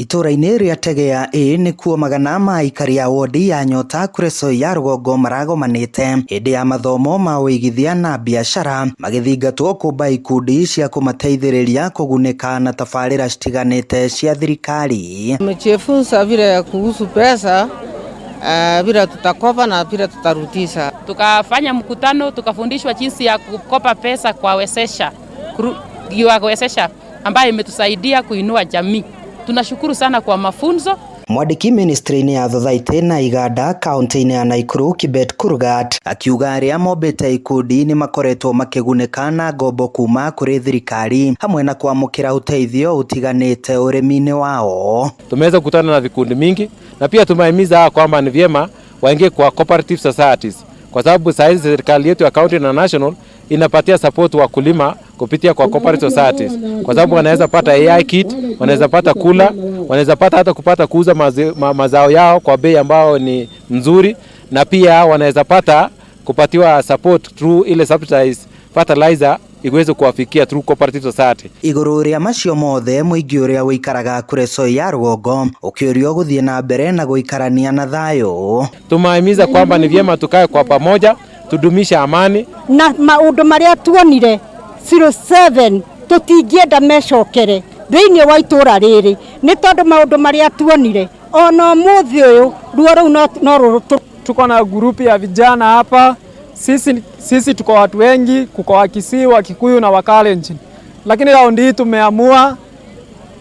Itũra-inĩ rĩa Tegea A nĩkuo magana ma aikari a wodi ya Nyota Kuresoi ya rũgongo maragomanĩte hĩndĩ ya mathomo ma ũigithia na biashara magĩthingatwo kũmba ikundi cia kũmateithĩrĩria kũgunĩka na tabarĩra citiganĩte cia thirikari. Tumejifunza vile ya kuhusu pesa, vile tutakopa na vile tutarudisha. Tukafanya mkutano, tukafundishwa jinsi ya kukopa pesa kwa wezesha ambayo imetusaidia kuinua jamii. Tunashukuru sana kwa mafunzo. Mwandiki ministry-inĩ ya Thothaitĩ na Iganda kaunti-inĩ ya Naikuru Kibet Kurgat akiuga arĩa mombĩte ikundi nĩ makoretwo makĩgunĩka na ngombo kuma kũrĩ thirikari hamwe na kwamũkĩra ũteithio ũtiganĩte ũrĩmi-inĩ wao. Tumeweza kukutana na vikundi mingi na pia tumehimiza kwamba ni vyema waingie kwa cooperative societies kwa sababu saizi serikali yetu ya county na national inapatia support wakulima kupitia kwa cooperative societies kwa sababu wanaweza pata AI kit, wanaweza pata kula, wanaweza pata hata kupata kuuza mazao yao kwa bei ambao ni nzuri, na pia wanaweza pata kupatiwa support through ile subsidized fertilizer iweze kuwafikia through cooperative society. Igũrũ rĩa macio mothe mũingĩ ũrĩa wĩikaraga Kuresoi ya rũgongo ũkĩũrio gũthiĩ na mbere na gũikarania na thayũ. Tumahimiza kwamba ni vyema tukae kwa pamoja tudumisha amani na maũndũ marĩa tuonire 07 tũtingĩenda mecokere thĩinĩ wa itũra rĩrĩ nĩ tondũ maũndũ marĩa tuonire ona ũmũthĩ ũyũ ruo rũu no tuko na grupu ya vijana hapa. Sisi tuko watu wengi, kuko Wakisii, Wakikuyu na Wakalenjin. Lakini raundi hii tumeamua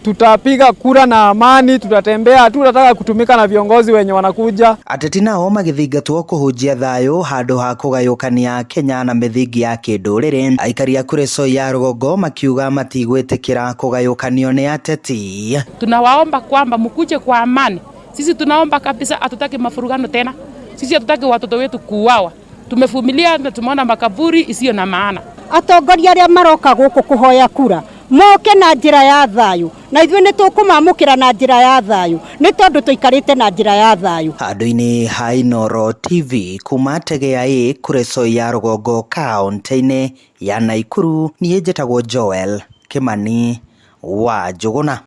tutapiga kura na amani, tutatembea, tutataka kutumika na viongozi wenye wanakuja. Ateti nao magĩthingatwo kũhunjia thayũ handũ ha kũgayũkania Kenya na mĩthingi ya kĩndũrĩrĩ. Aikari a Kuresoi ya rũgongo makiuga matigwĩtĩkĩra kũgayũkanio nĩ ateti. Tunawaomba kwamba mkuje kwa amani. Sisi tunaomba kabisa, hatutaki mafurugano tena. Sisi hatutaki watoto wetu kuuawa. Tumevumilia na tumeona makaburi isiyo na maana. Atongoria arĩa maroka gũkũ kũhoya kura moke na njĩra ya thayũ na ithuĩ nĩ tũkũmamũkĩra na njĩra ya thayũ nĩ tondũ tũikarĩte na njĩra ya thayũ. Handũ-inĩ ha Inooro TV kuma Tegea A Kuresoi ya rũgongo kaunti-inĩ ya Naikuru, niĩ njĩtagwo Joel Kimani wa Njũgũna.